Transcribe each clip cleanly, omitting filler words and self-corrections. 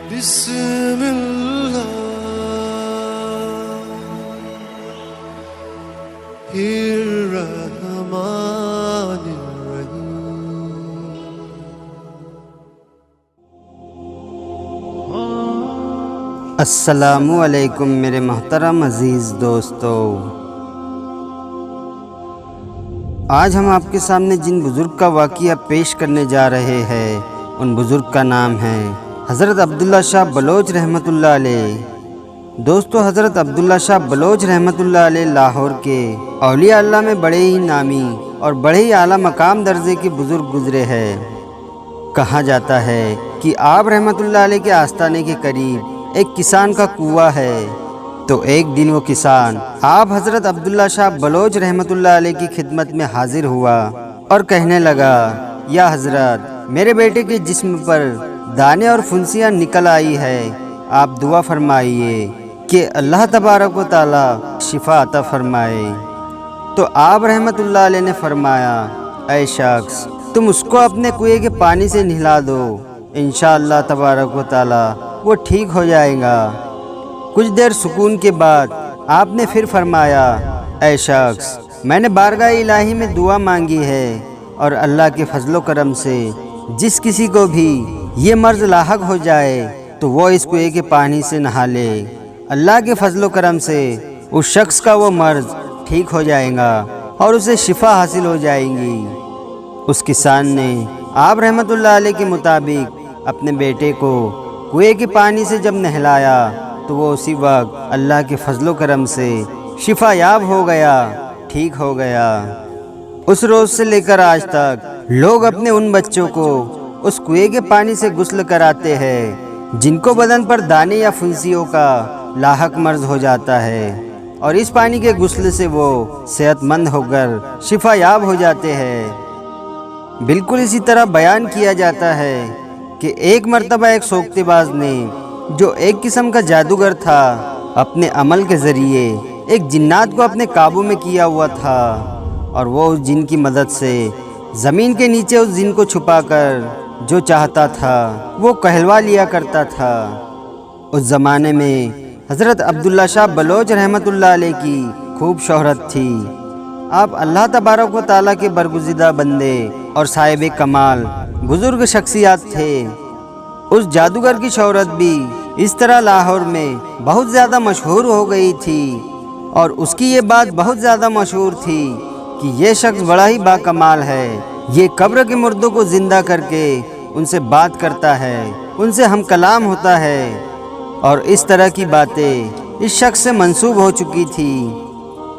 بسم الله الرحمن الرحيم. السلام علیکم میرے محترم عزیز دوستو، آج ہم آپ کے سامنے جن بزرگ کا واقعہ پیش کرنے جا رہے ہیں ان بزرگ کا نام ہے حضرت عبداللہ شاہ بلوچ رحمۃ اللہ علیہ۔ دوستو، حضرت عبداللہ شاہ بلوچ رحمۃ اللہ علیہ لاہور کے اولیاء اللہ میں بڑے ہی نامی اور بڑے ہی اعلیٰ مقام درجے کے بزرگ گزرے ہیں۔ کہا جاتا ہے کہ آپ رحمۃ اللہ علیہ کے آستانے کے قریب ایک کسان کا کنواں ہے، تو ایک دن وہ کسان آپ حضرت عبداللہ شاہ بلوچ رحمۃ اللہ علیہ کی خدمت میں حاضر ہوا اور کہنے لگا، یا حضرت، میرے بیٹے کے جسم پر دانے اور پھنسیاں نکل آئی ہے، آپ دعا فرمائیے کہ اللہ تبارک و تعالی شفا عطا فرمائے۔ تو آپ رحمۃ اللہ علیہ نے فرمایا، اے شخص، تم اس کو اپنے کنویں کے پانی سے نہلا دو، انشاءاللہ تبارک و تعالی وہ ٹھیک ہو جائے گا۔ کچھ دیر سکون کے بعد آپ نے پھر فرمایا، اے شخص، میں نے بارگاہ الہی میں دعا مانگی ہے اور اللہ کے فضل و کرم سے جس کسی کو بھی یہ مرض لاحق ہو جائے تو وہ اس کنویں کے پانی سے نہا لے، اللہ کے فضل و کرم سے اس شخص کا وہ مرض ٹھیک ہو جائے گا اور اسے شفا حاصل ہو جائے گی۔ اس کسان نے آپ رحمۃ اللہ علیہ کے مطابق اپنے بیٹے کو کنویں کے پانی سے جب نہلایا تو وہ اسی وقت اللہ کے فضل و کرم سے شفا یاب ہو گیا، ٹھیک ہو گیا۔ اس روز سے لے کر آج تک لوگ اپنے ان بچوں کو اس کنویں کے پانی سے غسل کراتے ہیں جن کو بدن پر دانے یا پھنسیوں کا لاحق مرض ہو جاتا ہے، اور اس پانی کے غسل سے وہ صحت مند ہو کر شفا یاب ہو جاتے ہیں۔ بالکل اسی طرح بیان کیا جاتا ہے کہ ایک مرتبہ ایک سوکتے باز نے، جو ایک قسم کا جادوگر تھا، اپنے عمل کے ذریعے ایک جنات کو اپنے قابو میں کیا ہوا تھا، اور وہ اس جن کی مدد سے زمین کے نیچے اس جن کو چھپا کر جو چاہتا تھا وہ کہلوا لیا کرتا تھا۔ اس زمانے میں حضرت عبداللہ شاہ بلوچ رحمۃ اللہ علیہ کی خوب شہرت تھی۔ آپ اللہ تبارک و تعالیٰ کے برگزیدہ بندے اور صاحب کمال بزرگ شخصیات تھے۔ اس جادوگر کی شہرت بھی اس طرح لاہور میں بہت زیادہ مشہور ہو گئی تھی، اور اس کی یہ بات بہت زیادہ مشہور تھی کہ یہ شخص بڑا ہی باکمال ہے، یہ قبر کے مردوں کو زندہ کر کے ان سے بات کرتا ہے، ان سے ہم کلام ہوتا ہے، اور اس طرح کی باتیں اس شخص سے منسوب ہو چکی تھی۔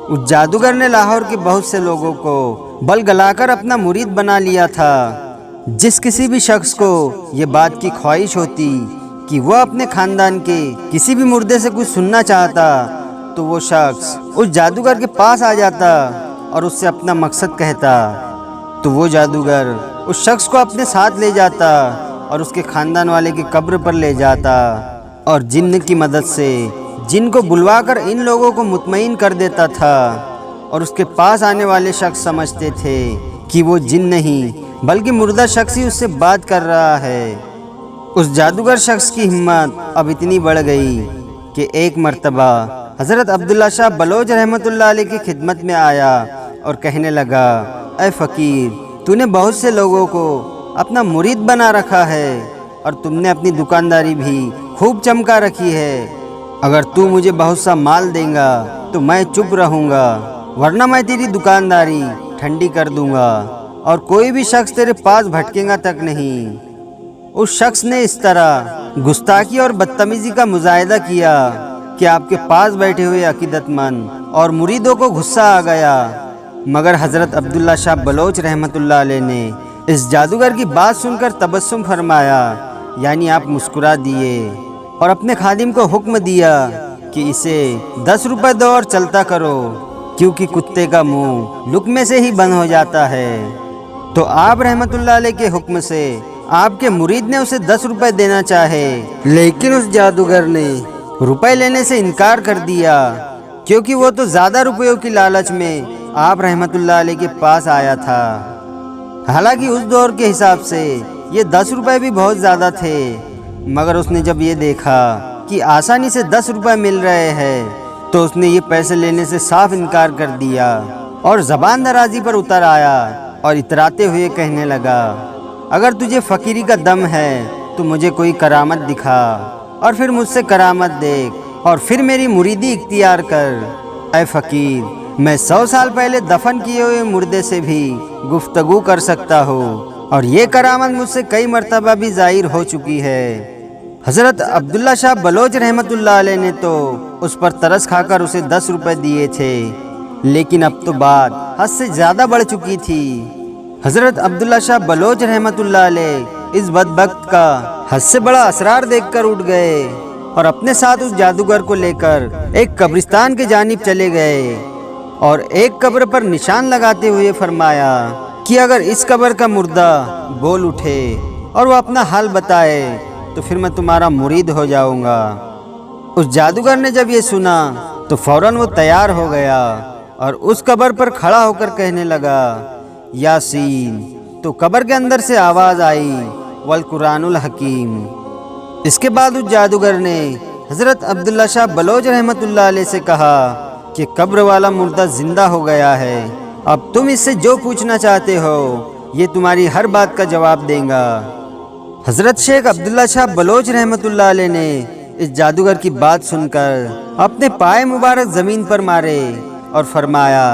اس جادوگر نے لاہور کے بہت سے لوگوں کو بل گلا کر اپنا مرید بنا لیا تھا۔ جس کسی بھی شخص کو یہ بات کی خواہش ہوتی کہ وہ اپنے خاندان کے کسی بھی مردے سے کچھ سننا چاہتا تو وہ شخص اس جادوگر کے پاس آ جاتا اور اس سے اپنا مقصد کہتا، تو وہ جادوگر اس شخص کو اپنے ساتھ لے جاتا اور اس کے خاندان والے کی قبر پر لے جاتا، اور جن کی مدد سے جن کو بلوا کر ان لوگوں کو مطمئن کر دیتا تھا، اور اس کے پاس آنے والے شخص سمجھتے تھے کہ وہ جن نہیں بلکہ مردہ شخص ہی اس سے بات کر رہا ہے۔ اس جادوگر شخص کی ہمت اب اتنی بڑھ گئی کہ ایک مرتبہ حضرت عبداللہ شاہ بلوچ رحمۃ اللہ علیہ کی خدمت میں آیا اور کہنے لگا، اے فقیر، تو نے بہت سے لوگوں کو اپنا مرید بنا رکھا ہے، اور تم نے اپنی دکانداری بھی خوب چمکا رکھی ہے۔ اگر تو مجھے بہت سا مال دیں گا تو میں چپ رہوں گا، ورنہ میں تیری دکانداری ٹھنڈی کر دوں گا، اور کوئی بھی شخص تیرے پاس بھٹکے گا تک نہیں۔ اس شخص نے اس طرح گستاخی اور بدتمیزی کا مظاہرہ کیا کہ آپ کے پاس بیٹھے ہوئے عقیدت مند اور مریدوں کو غصہ آ گیا، مگر حضرت عبداللہ شاہ بلوچ رحمۃ اللہ علیہ نے اس جادوگر کی بات سن کر تبسم فرمایا، یعنی آپ مسکرا دیے، اور اپنے خادم کو حکم دیا کہ اسے 10 روپے دو اور چلتا کرو، کیونکہ کتے کا منہ لقمے سے ہی بند ہو جاتا ہے۔ تو آپ رحمۃ اللہ علیہ کے حکم سے آپ کے مرید نے اسے 10 روپے دینا چاہے، لیکن اس جادوگر نے روپے لینے سے انکار کر دیا، کیونکہ وہ تو زیادہ روپیوں کی لالچ میں آپ رحمۃ اللہ علیہ کے پاس آیا تھا۔ حالانکہ اس دور کے حساب سے یہ 10 روپے بھی بہت زیادہ تھے، मगर उसने जब ये देखा कि आसानी से 10 रुपए मिल रहे हैं तो उसने ये पैसे लेने से साफ इनकार कर दिया और ज़बान दराजी पर उतर आया और इतराते हुए कहने लगा, अगर तुझे फ़कीरी का दम है तो मुझे कोई करामत दिखा और फिर मुझसे करामत देख और फिर मेरी मुरीदी इख्तियार कर। ऐ फ़कीर, मैं 100 साल पहले दफन किए हुए मुर्दे से भी गुफ्तगू कर सकता हूँ और ये करामत मुझसे कई मर्तबा भी ज़ाहिर हो चुकी है। हज़रत अब्दुल्ला शाह बलोच रहमतुल्लाह अलैह ने तो उस पर तरस खाकर उसे 10 रुपए दिए थे, लेकिन अब तो बात हद से ज़्यादा बढ़ चुकी थी। हज़रत अब्दुल्ला शाह बलोच रहमतुल्लाह अलैह इस बदबख्त का हद से बड़ा असरार देखकर उठ गए और अपने साथ उस जादूगर को लेकर एक कब्रिस्तान के जानिब चले गए और एक कब्र पर निशान लगाते हुए फरमाया कि अगर इस कब्र का मुर्दा बोल उठे और वो अपना हाल बताए तो फिर मैं तुम्हारा मुरीद हो जाऊंगा। उस जादूगर ने जब ये सुना तो फौरन वो तैयार हो गया और उस कब्र पर खड़ा होकर कहने लगा, यासीन। तो कब्र के अंदर से आवाज़ आई, वल कुरानुल हकीम। इसके बाद उस जादूगर ने हज़रत अब्दुल्ला शाह बलोच रहमतुल्लाह अलैह से कहा कि कब्र वाला मुर्दा ज़िंदा हो गया है, अब तुम इससे जो पूछना चाहते हो ये तुम्हारी हर बात का जवाब देगा। हज़रत शेख अब्दुल्ला शाह बलोच रहमतुल्लाह अलैह ने इस जादूगर की बात सुनकर अपने पाए मुबारक ज़मीन पर मारे और फरमाया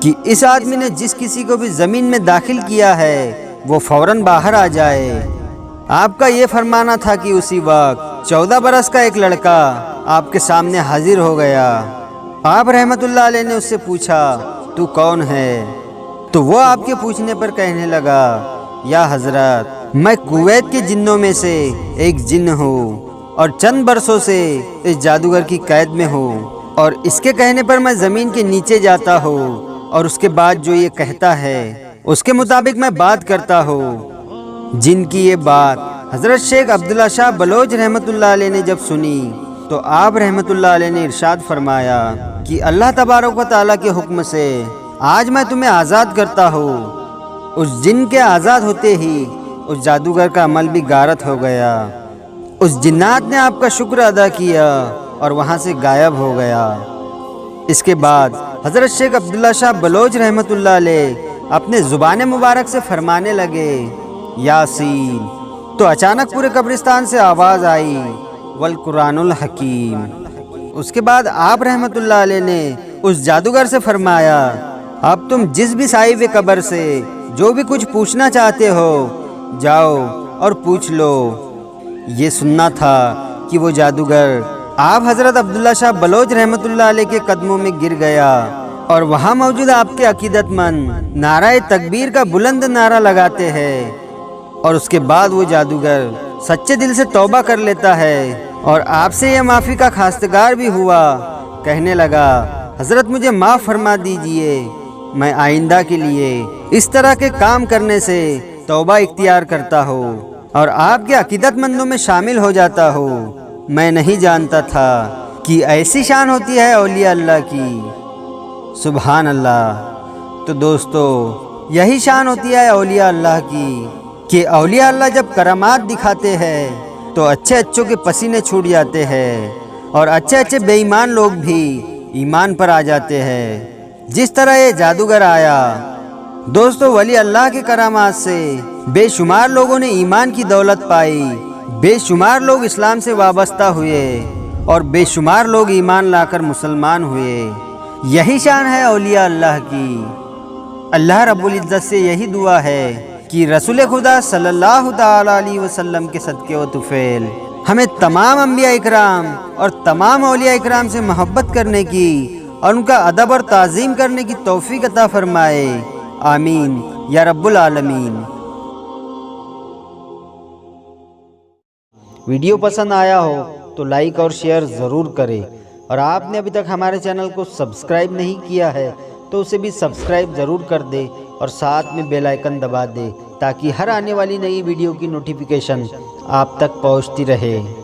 कि इस आदमी ने जिस किसी को भी ज़मीन में दाखिल किया है वो फ़ौरन बाहर आ जाए। आपका ये फरमाना था कि उसी वक्त 14 बरस का एक लड़का आपके सामने हाजिर हो गया। आप रहमतुल्लाह अलैह ने उससे पूछा, तू कौन है? तो वो आपके पूछने पर कहने लगा, या हज़रत, मैं कुवैत के जिन्नों में से एक जिन्न हूँ और चंद बरसों से इस जादूगर की कैद में हूँ और इसके कहने पर मैं ज़मीन के नीचे जाता हूँ और उसके बाद जो ये कहता है उसके मुताबिक मैं बात करता हूँ। जिनकी ये बात हज़रत शेख अब्दुल्ला शाह बलोच रहमतुल्लाह अलैह ने जब सुनी तो आप रहमतुल्लाह अलैह ने इरशाद फरमाया कि अल्लाह तबारक व तआला के हुक्म से आज मैं तुम्हें आज़ाद करता हूँ। उस जिन के आज़ाद होते ही उस जादूगर का अमल भी गारत हो गया। उस जिन्नात ने आपका शुक्र अदा किया और वहाँ से गायब हो गया। इसके बाद हज़रत शेख अब्दुल्ला शाह बलोच रहमतुल्लाह अलैह अपने ज़ुबान मुबारक से फरमाने लगे, यासीन। तो अचानक पूरे कब्रिस्तान से आवाज़ आई, वल कुरानुल हकीम। उसके बाद आप रहमतुल्लाह अलैह ने उस जादूगर से फरमाया, अब तुम जिस भी साहिब कब्र से जो भी कुछ पूछना चाहते हो जाओ और पूछ लो। ये सुनना था कि वो जादूगर आप हज़रत अब्दुल्ला शाह बलोच रहमतुल्लाह अलैह के कदमों में गिर गया और वहाँ मौजूद आपके अकीदतमंद नाराए तकबीर का बुलंद नारा लगाते हैं और उसके बाद वो जादूगर सच्चे दिल से तौबा कर लेता है और आपसे यह माफ़ी का खास्तगार भी हुआ। कहने लगा, हज़रत मुझे माफ़ फरमा दीजिए, मैं आइंदा के लिए इस तरह के काम करने से तौबा इख्तियार करता हूँ और आपके अकीदतमंदों में शामिल हो जाता हूँ। मैं नहीं जानता था कि ऐसी शान होती है औलिया अल्लाह की। सुभान अल्लाह। तो दोस्तों, यही शान होती है औलिया अल्लाह की कि औलिया अल्लाह जब करामात दिखाते हैं तो अच्छे अच्छों के पसीने छूट जाते हैं और अच्छे अच्छे बेईमान लोग भी ईमान पर आ जाते हैं, जिस तरह ये जादूगर आया। दोस्तों, वली अल्लाह के करामात से बेशुमार लोगों ने ईमान की दौलत पाई, बेशुमार लोग इस्लाम से वाबस्ता हुए और बेशुमार लोग ईमान लाकर मुसलमान हुए। यही शान है औलिया अल्लाह की। अल्लाह रब्बुल इज़्ज़त से यही दुआ है कि रसूल खुदा सल्लल्लाहु ताला अलैहि वसल्लम के सदक़े व तुफ़ैल हमें तमाम अंबिया इकराम और तमाम औलिया इकराम से मोहब्बत करने की और उनका अदब और ताज़ीम करने की तौफ़ीक़ अता फ़रमाए। आमीन या रब्बुल आलमीन। वीडियो पसंद आया हो तो लाइक और शेयर ज़रूर करें और आपने अभी तक हमारे चैनल को सब्सक्राइब नहीं किया है तो उसे भी सब्सक्राइब ज़रूर कर दे और साथ में बेल आइकन दबा दे ताकि हर आने वाली नई वीडियो की नोटिफिकेशन आप तक पहुंचती रहे।